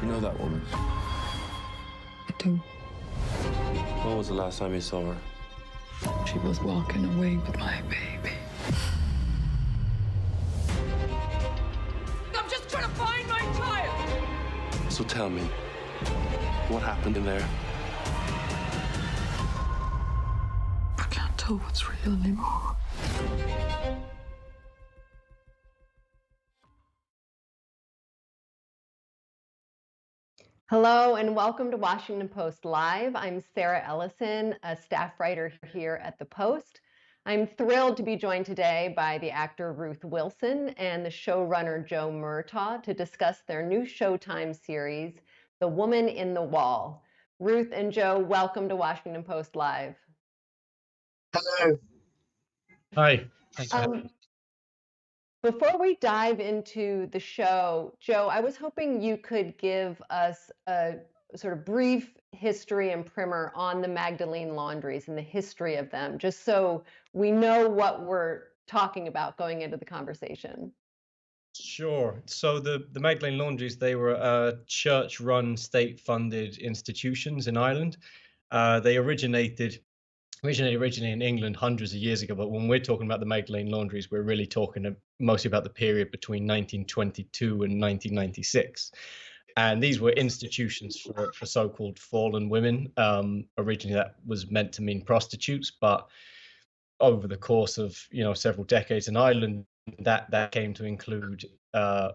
You know that woman? I do. When was the last time you saw her? She was walking away with my baby. I'm just trying to find my child! So tell me, what happened in there? I can't tell what's real anymore. Hello and welcome to Washington Post Live. I'm Sarah Ellison, a staff writer here at the Post. I'm thrilled to be joined today by the actor Ruth Wilson and the showrunner Joe Murtagh to discuss their new Showtime series, The Woman in the Wall. Ruth and Joe, welcome to Washington Post Live. Hello. Hi. Thanks for having me. Before we dive into the show, Joe, I was hoping you could give us a sort of brief history and primer on the Magdalene Laundries and the history of them, just so we know what we're talking about going into the conversation. Sure. So the Magdalene Laundries, they were church-run, state-funded institutions in Ireland. They originated in England hundreds of years ago, but when we're talking about the Magdalene Laundries, we're really talking mostly about the period between 1922 and 1996. And these were institutions for so-called fallen women. Originally, that was meant to mean prostitutes, but over the course of several decades in Ireland, that came to include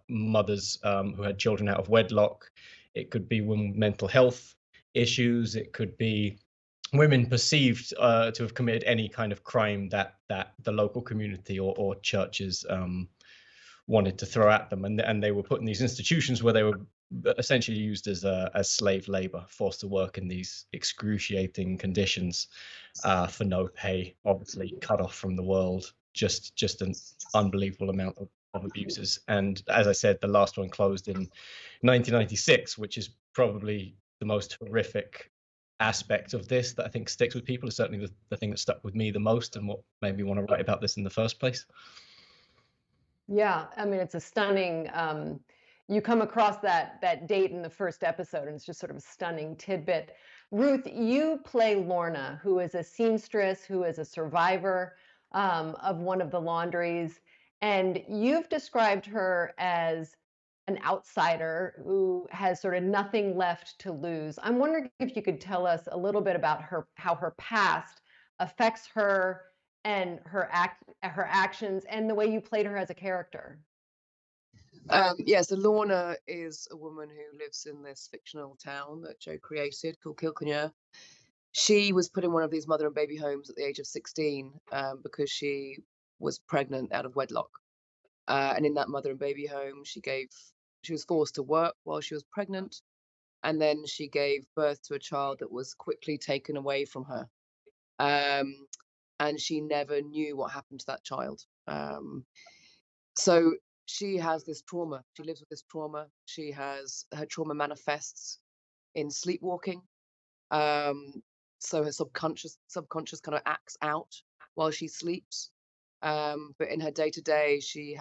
mothers who had children out of wedlock. It could be women with mental health issues. It could be women perceived to have committed any kind of crime that the local community or churches wanted to throw at them, and they were put in these institutions where they were essentially used as slave labor, forced to work in these excruciating conditions for no pay, obviously cut off from the world, just an unbelievable amount of abuses. And as I said, the last one closed in 1996, which is probably the most horrific aspect of this that I think sticks with people. Is certainly the thing that stuck with me the most and what made me want to write about this in the first place. Yeah, I mean, it's a stunning, you come across that date in the first episode, and it's just sort of a stunning tidbit. Ruth, you play Lorna, who is a seamstress, who is a survivor of one of the laundries, and you've described her as an outsider who has sort of nothing left to lose. I'm wondering if you could tell us a little bit about how her past affects her and her actions and the way you played her as a character. So Lorna is a woman who lives in this fictional town that Joe created called Kilkenny. She was put in one of these mother and baby homes at the age of 16 because she was pregnant out of wedlock. And in that mother and baby home, she was forced to work while she was pregnant. And then she gave birth to a child that was quickly taken away from her. And she never knew what happened to that child. So she has this trauma. She lives with this trauma. Her trauma manifests in sleepwalking. So her subconscious kind of acts out while she sleeps. But in her day-to-day, she's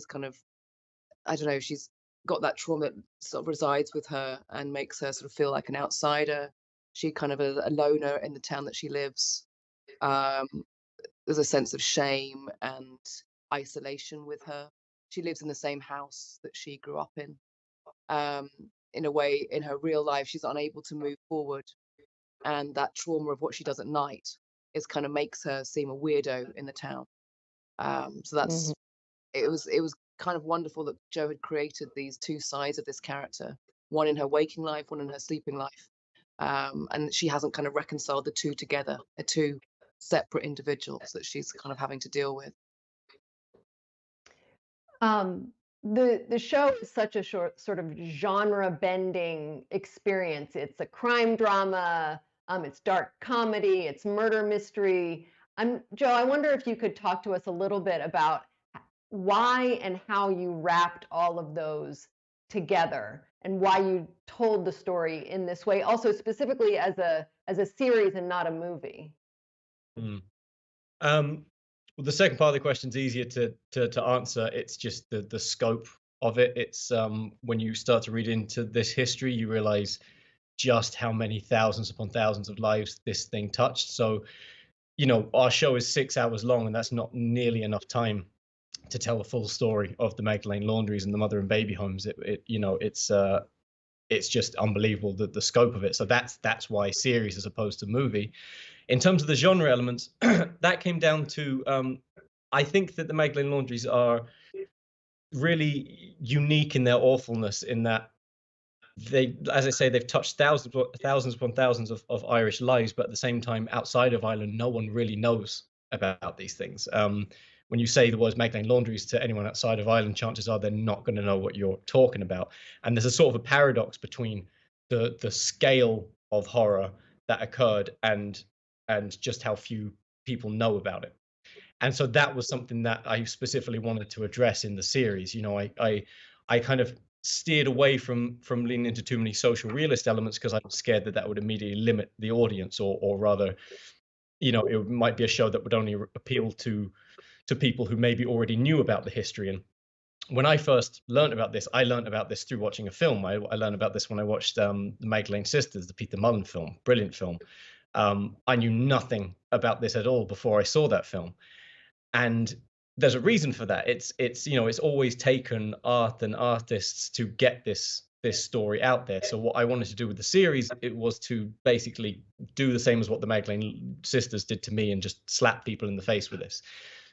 kind of, I don't know, she's got that trauma that sort of resides with her and makes her sort of feel like an outsider. She kind of a loner in the town that she lives. There's a sense of shame and isolation with her. She lives in the same house that she grew up in. In a way, in her real life, she's unable to move forward. And that trauma of what she does at night kind of makes her seem a weirdo in the town. So that's it was kind of wonderful that Joe had created these two sides of this character, one in her waking life, one in her sleeping life. And she hasn't kind of reconciled the two together. They're two separate individuals that she's kind of having to deal with. The show is such a sort of genre-bending experience. It's a crime drama, it's dark comedy, it's murder mystery. Joe, I wonder if you could talk to us a little bit about why and how you wrapped all of those together and why you told the story in this way, also specifically as a series and not a movie. Well, the second part of the question is easier to answer. It's just the scope of it. It's when you start to read into this history, you realize just how many thousands upon thousands of lives this thing touched. So, our show is 6 hours long, and that's not nearly enough time to tell the full story of the Magdalene Laundries and the mother and baby homes. It's just unbelievable, the scope of it. So that's why series as opposed to movie. In terms of the genre elements, that came down to I think that the Magdalene Laundries are really unique in their awfulness, in that they, as I say, they've touched thousands upon thousands of Irish lives, but at the same time, outside of Ireland, no one really knows about these things. When you say the words Magdalene Laundries to anyone outside of Ireland, chances are they're not going to know what you're talking about. And there's a sort of a paradox between the scale of horror that occurred and just how few people know about it. And so that was something that I specifically wanted to address in the series. I kind of steered away from leaning into too many social realist elements, because I was scared that that would immediately limit the audience, or rather, it might be a show that would only appeal to people who maybe already knew about the history. And when I first learned about this, I learned about this through watching a film. I learned about this when I watched the Magdalene Sisters, the Peter Mullen film, brilliant film. I knew nothing about this at all before I saw that film. And there's a reason for that. It's always taken art and artists to get this story out there. So what I wanted to do with the series, it was to basically do the same as what the Magdalene Sisters did to me, and just slap people in the face with this.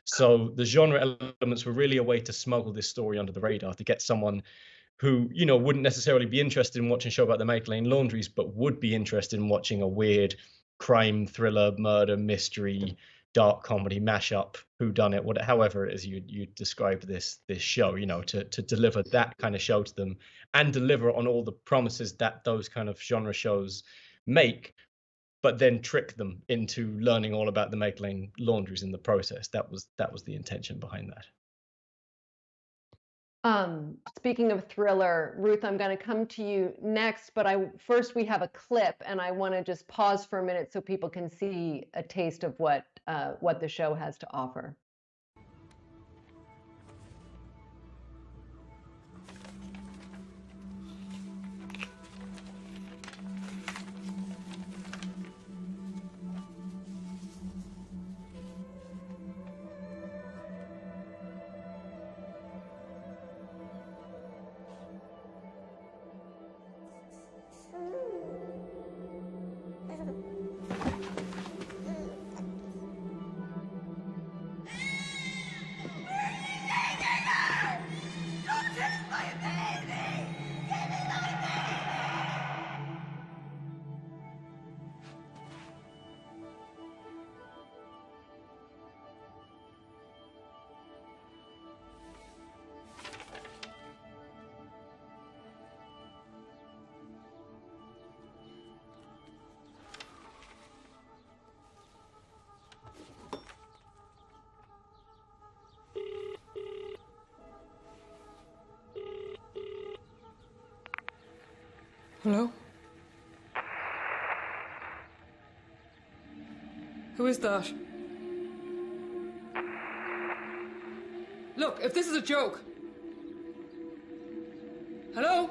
So the genre elements were really a way to smuggle this story under the radar, to get someone who, wouldn't necessarily be interested in watching a show about the Magdalene Laundries, but would be interested in watching a weird crime thriller, murder mystery, dark comedy mashup, whodunit, however it is you describe this show, to deliver that kind of show to them, and deliver on all the promises that those kind of genre shows make, but then trick them into learning all about the Magdalene Laundries in the process. That was the intention behind that. Speaking of thriller, Ruth, I'm going to come to you next, but first we have a clip, and I want to just pause for a minute so people can see a taste of what the show has to offer. Hello? Who is that? Look, if this is a joke. Hello?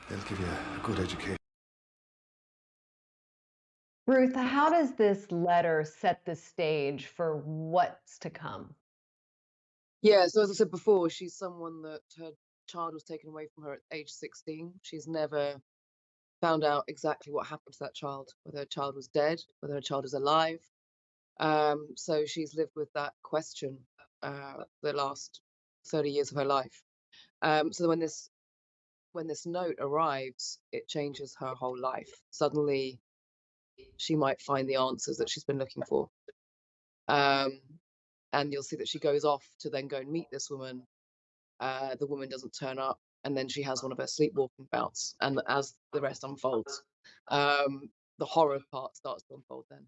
They'll give you a good education. Ruth, how does this letter set the stage for what's to come? Yeah, so as I said before, she's someone that her child was taken away from her at age 16. She's never found out exactly what happened to that child, whether her child was dead, whether her child is alive. So she's lived with that question the last 30 years of her life. So when this note arrives, it changes her whole life. Suddenly, she might find the answers that she's been looking for. And you'll see that she goes off to then go and meet this woman. The woman doesn't turn up, and then she has one of her sleepwalking bouts. And as the rest unfolds, the horror part starts to unfold then.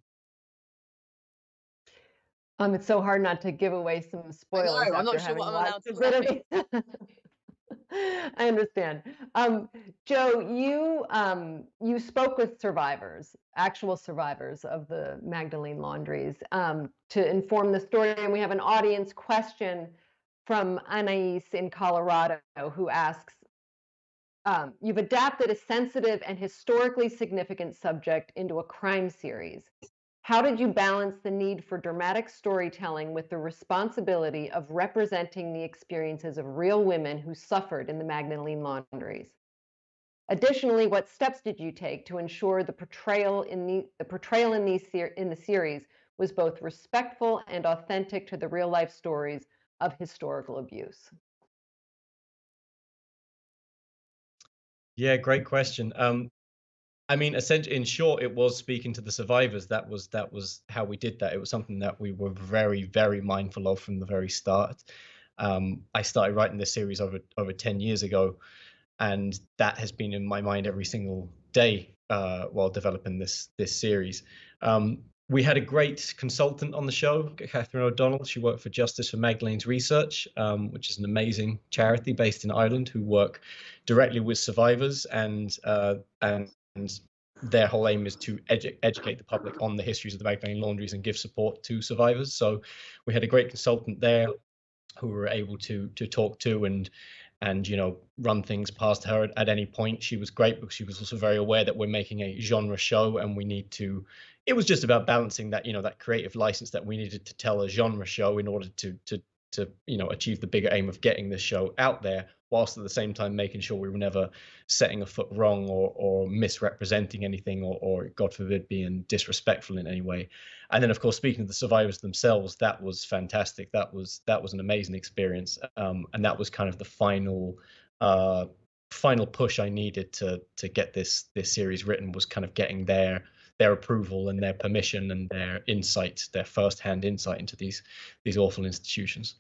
It's so hard not to give away some spoilers. I'm not after sure what having I'm allowed to watched a bit of it. I understand. Joe, you spoke with survivors, actual survivors of the Magdalene Laundries, to inform the story. And we have an audience question from Anais in Colorado, who asks, you've adapted a sensitive and historically significant subject into a crime series. How did you balance the need for dramatic storytelling with the responsibility of representing the experiences of real women who suffered in the Magdalene Laundries? Additionally, what steps did you take to ensure the portrayal in the series was both respectful and authentic to the real life stories of historical abuse? Yeah, great question. I mean, essentially, in short, it was speaking to the survivors. That was how we did that. It was something that we were very, very mindful of from the very start. I started writing this series over 10 years ago, and that has been in my mind every single day while developing this series. We had a great consultant on the show, Catherine O'Donnell. She worked for Justice for Magdalene's Research, which is an amazing charity based in Ireland who work directly with survivors, and their whole aim is to educate the public on the histories of the Magdalene Laundries and give support to survivors. So we had a great consultant there who we were able to talk to and run things past her at any point. She was great because she was also very aware that we're making a genre show, and it was just about balancing that that creative license that we needed to tell a genre show in order to achieve the bigger aim of getting this show out there, whilst at the same time making sure we were never setting a foot wrong or misrepresenting anything or God forbid being disrespectful in any way. And then of course, speaking to the survivors themselves, that was fantastic. That was an amazing experience, and that was kind of the final push I needed to get this series written, was kind of getting their approval and their permission and their insight, their first-hand insight into these awful institutions.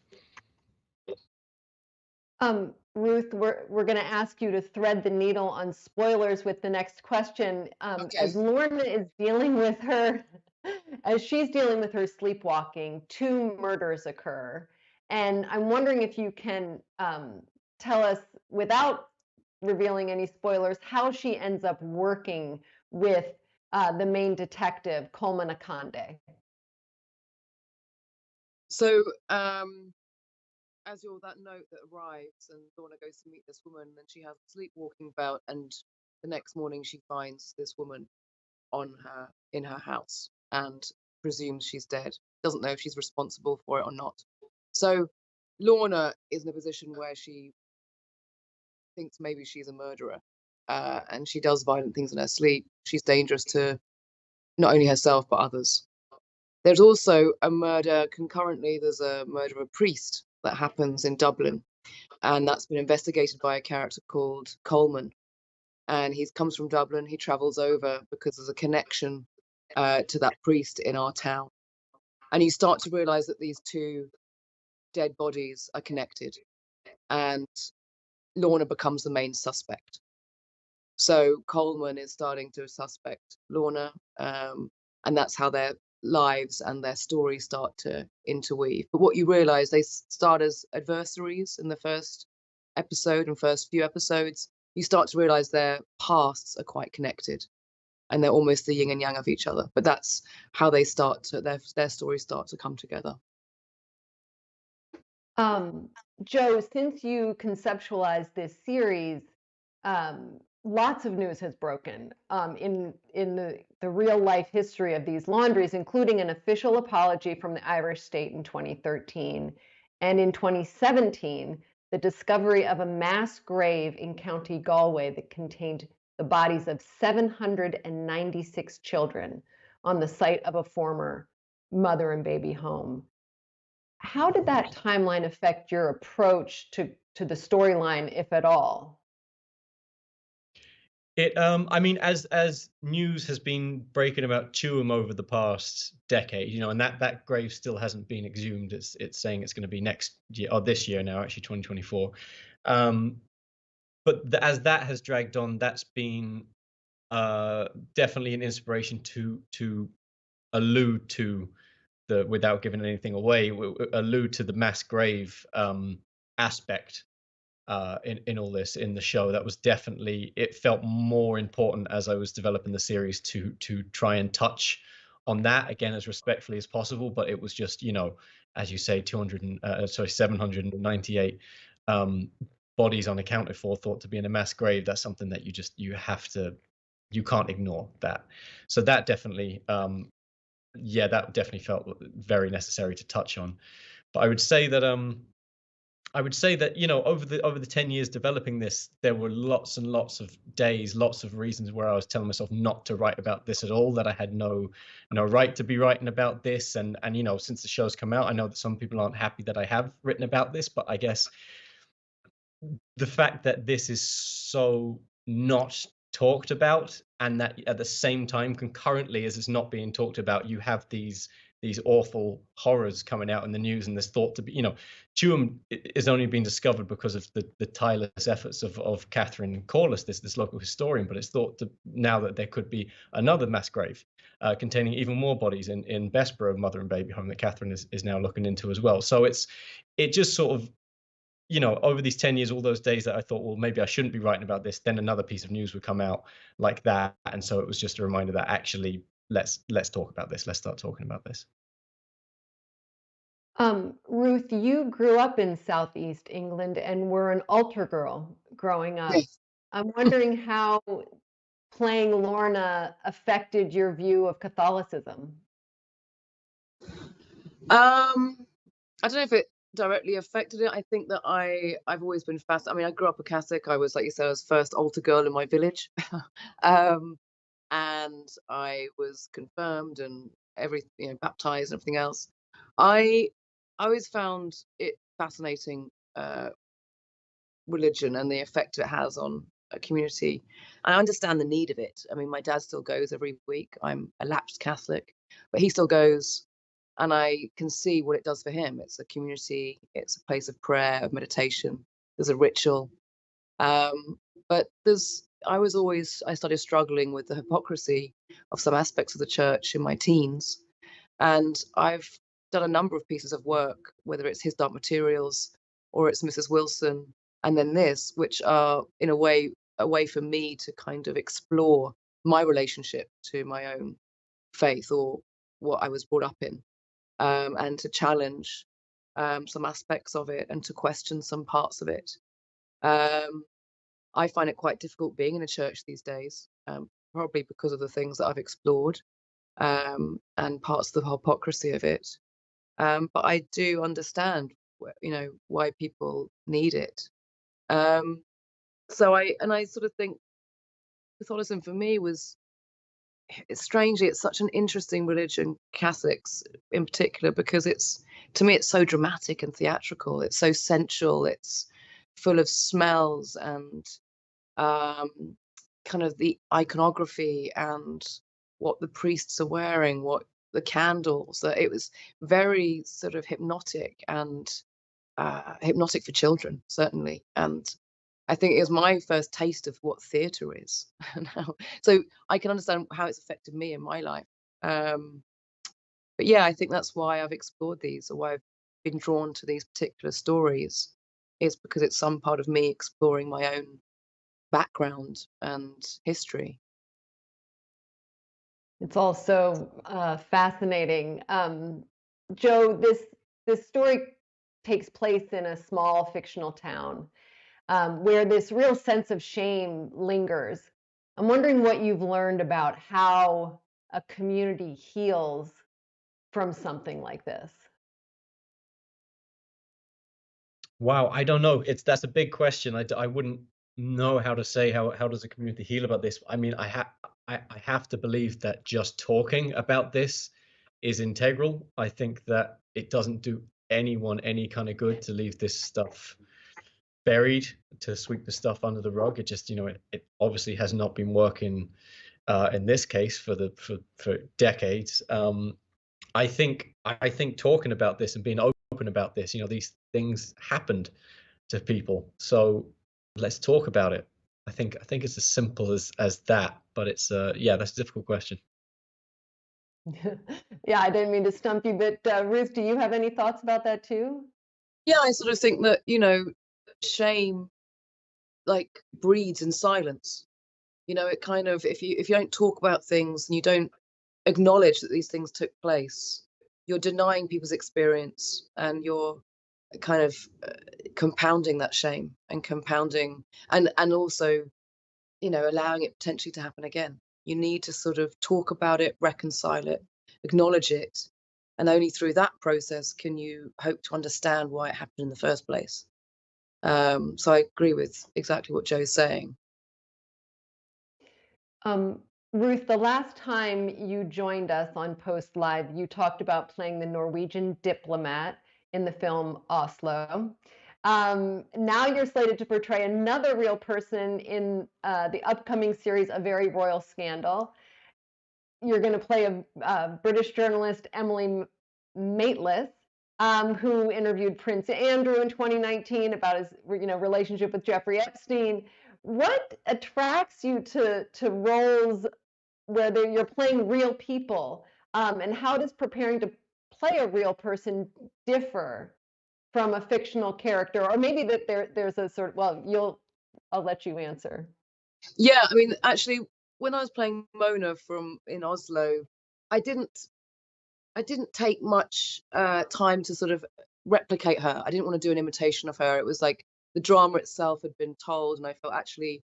Ruth, we're going to ask you to thread the needle on spoilers with the next question. Okay. As Lorna is dealing with her, as she's dealing with her sleepwalking, 2 murders occur. And I'm wondering if you can tell us, without revealing any spoilers, how she ends up working with the main detective, Coleman Akande. So, as that note that arrives, and Lorna goes to meet this woman, and she has a sleepwalking bout, and the next morning she finds this woman in her house and presumes she's dead. Doesn't know if she's responsible for it or not. So Lorna is in a position where she thinks maybe she's a murderer, and she does violent things in her sleep. She's dangerous to not only herself but others. There's also a murder concurrently. There's a murder of a priest that happens in Dublin, and that's been investigated by a character called Coleman. And he comes from Dublin. He travels over because there's a connection to that priest in our town. And you start to realize that these 2 dead bodies are connected, and Lorna becomes the main suspect. So Coleman is starting to suspect Lorna, and that's how their lives and their stories start to interweave. But what you realize, they start as adversaries in the first episode and first few episodes. You start to realize their pasts are quite connected, and they're almost the yin and yang of each other. But that's how they start to their stories start to come together. Joe, since you conceptualized this series, lots of news has broken in the real life history of these laundries, including an official apology from the Irish state in 2013. And in 2017, the discovery of a mass grave in County Galway that contained the bodies of 796 children on the site of a former mother and baby home. How did that timeline affect your approach to the storyline, if at all? I mean, as news has been breaking about Chewham over the past decade, and that grave still hasn't been exhumed. It's saying it's going to be next year or this year now, actually 2024. But as that has dragged on, that's been definitely an inspiration to allude to without giving anything away, allude to the mass grave aspect in all this in the show. That was definitely, it felt more important as I was developing the series to try and touch on that again as respectfully as possible. But it was just, as you say, 798 bodies unaccounted for, thought to be in a mass grave. That's something that you can't ignore that. So that definitely, that definitely felt very necessary to touch on. But I would say that over the 10 years developing this, there were lots and lots of days, lots of reasons where I was telling myself not to write about this at all, that I had no right to be writing about this. And since the show's come out, I know that some people aren't happy that I have written about this, but I guess the fact that this is so not talked about, and that at the same time, concurrently as it's not being talked about, you have these awful horrors coming out in the news, and there's thought to be, Chewham is only being discovered because of the tireless efforts of Catherine Corliss, this local historian, but it's thought to now that there could be another mass grave containing even more bodies in Bessborough Mother and Baby Home that Catherine is now looking into as well. So it just sort of, over these 10 years, all those days that I thought, well, maybe I shouldn't be writing about this, then another piece of news would come out like that. And so it was just a reminder that actually, let's talk about this. Let's start talking about this. Ruth, you grew up in Southeast England and were an altar girl growing up. Yes. I'm wondering how playing Lorna affected your view of Catholicism. I don't know if it directly affected it. I think that I've always been fascinated. I mean, I grew up a Catholic. I was, like you said, I was first altar girl in my village. And I was confirmed and baptized and everything else. I always found it fascinating, religion and the effect it has on a community. I understand the need of it. I mean, my dad still goes every week. I'm a lapsed Catholic, but he still goes, and I can see what it does for him. It's a community, it's a place of prayer, of meditation, there's a ritual. But I started struggling with the hypocrisy of some aspects of the church in my teens. And I've done a number of pieces of work, whether it's His Dark Materials or it's Mrs. Wilson, and then this, which are in a way for me to kind of explore my relationship to my own faith or what I was brought up in, and to challenge some aspects of it and to question some parts of it. I find it quite difficult being in a church these days, probably because of the things that I've explored, and parts of the hypocrisy of it. But I do understand, why people need it. So I sort of think Catholicism for me strangely, it's such an interesting religion, Catholics in particular, because to me it's so dramatic and theatrical. It's so sensual. It's full of smells and kind of the iconography and what the priests are wearing, what the candles. It was very sort of hypnotic and hypnotic for children, certainly. And I think it was my first taste of what theatre is. So I can understand how it's affected me in my life. But yeah, I think that's why I've explored these, or why I've been drawn to these particular stories, is because it's some part of me exploring my own background and history. It's also fascinating. Joe, this story takes place in a small fictional town where this real sense of shame lingers. I'm wondering what you've learned about how a community heals from something like this. Wow, I don't know. That's a big question. I wouldn't know how to say how does a community heal about this. I mean, I have to believe that just talking about this is integral. I think that it doesn't do anyone any kind of good to leave this stuff buried to sweep the stuff under the rug. It just, it obviously has not been working in this case for decades. I think talking about this and being open about this, these things happened to people, so let's talk about it. I think it's as simple as that, but it's that's a difficult question. Yeah, I didn't mean to stump you, but Ruth, do you have any thoughts about that too? Yeah, I sort of think that, shame like breeds in silence. It kind of, if you don't talk about things and you don't acknowledge that these things took place, you're denying people's experience, and you're kind of compounding that shame and compounding and also, allowing it potentially to happen again. You need to sort of talk about it, reconcile it, acknowledge it, and only through that process can you hope to understand why it happened in the first place. So I agree with exactly what Joe's saying. Ruth, the last time you joined us on Post Live, you talked about playing the Norwegian diplomat in the film Oslo. Now you're slated to portray another real person in the upcoming series, A Very Royal Scandal. You're going to play a British journalist, Emily Maitlis, who interviewed Prince Andrew in 2019 about his relationship with Jeffrey Epstein. What attracts you to roles where you're playing real people, and how does preparing to play a real person differ from a fictional character? Or maybe that there's a sort of, I'll let you answer. Yeah, I mean, actually, when I was playing Mona in Oslo, I didn't take much time to sort of replicate her. I didn't want to do an imitation of her. It was like the drama itself had been told, and I felt actually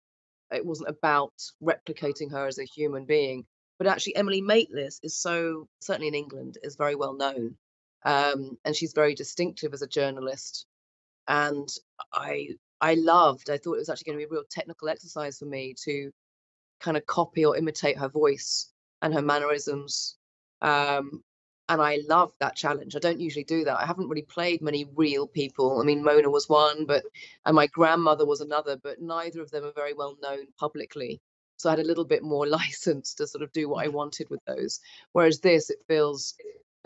it wasn't about replicating her as a human being. But actually, Emily Maitlis is certainly in England, is very well known, and she's very distinctive as a journalist. And I thought it was actually going to be a real technical exercise for me to kind of copy or imitate her voice and her mannerisms. And I loved that challenge. I don't usually do that. I haven't really played many real people. I mean, Mona was one, and my grandmother was another, but neither of them are very well known publicly. So I had a little bit more license to sort of do what I wanted with those. Whereas this, it feels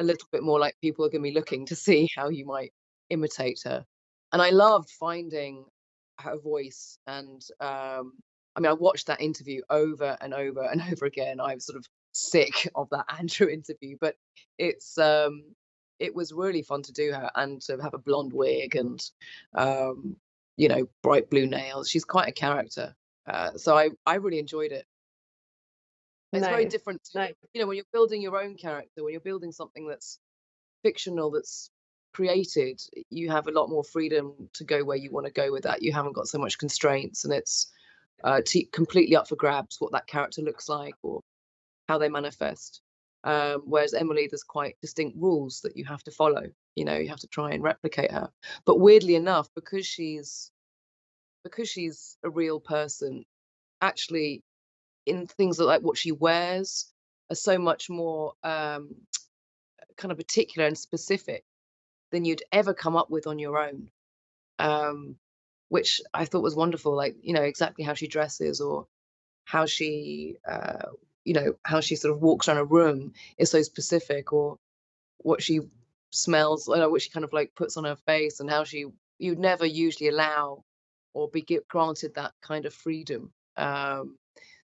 a little bit more like people are going to be looking to see how you might imitate her. And I loved finding her voice. And I mean, I watched that interview over and over and over again. I was sort of sick of that Andrew interview, but it was really fun to do her and to have a blonde wig and bright blue nails. She's quite a character, so I really enjoyed it. It's very different to, when you're building your own character, when you're building something that's fictional, that's created, you have a lot more freedom to go where you want to go with that. You haven't got so much constraints, and it's completely up for grabs what that character looks like or how they manifest. Whereas Emily, there's quite distinct rules that you have to follow. You have to try and replicate her. But weirdly enough, because she's a real person, actually, in things like what she wears are so much more kind of particular and specific than you'd ever come up with on your own, which I thought was wonderful. Like, exactly how she dresses or how she how she sort of walks around a room is so specific, or what she smells, what she kind of like puts on her face, and how you'd never usually allow or be granted that kind of freedom.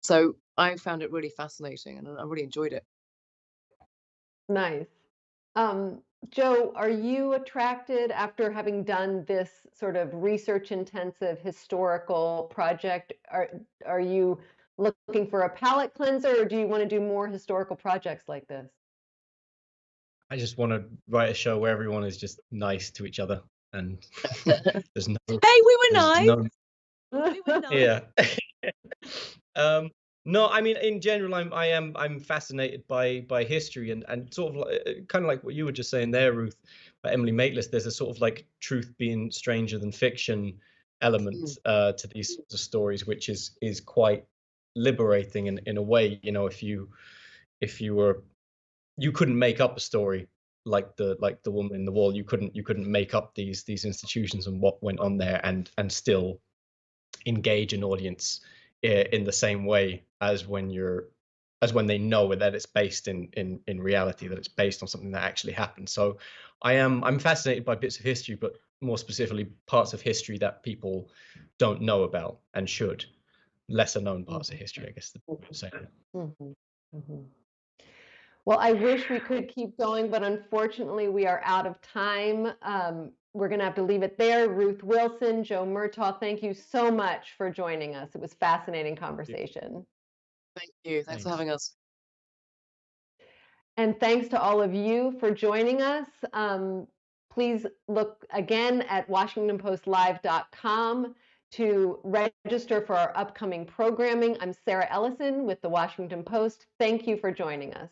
So I found it really fascinating, and I really enjoyed it. Nice. Joe, are you attracted, after having done this sort of research intensive historical project, are you looking for a palate cleanser, or do you want to do more historical projects like this? I just want to write a show where everyone is just nice to each other, and there's no. Hey, we were nice. We were nice. Yeah. No, I mean, in general, I'm fascinated by history, and sort of kind of like what you were just saying there, Ruth, by Emily Maitlis. There's a sort of like truth being stranger than fiction element to these stories, which is quite liberating in a way. If you couldn't make up a story, like the woman in the wall. You couldn't make up these institutions and what went on there and still engage an audience in the same way as when they know that it's based in reality, that it's based on something that actually happened. So I'm fascinated by bits of history, but more specifically parts of history that people don't know about and should. Lesser known parts of history, I guess the same. Mhm, mhm. Well, I wish we could keep going, but unfortunately we are out of time. We're going to have to leave it there. Ruth Wilson, Joe Murtagh, thank you so much for joining us. It was a fascinating conversation. Thank you. Thanks for having us. And thanks to all of you for joining us. Please look again at WashingtonPostLive.com to register for our upcoming programming. I'm Sarah Ellison with the Washington Post. Thank you for joining us.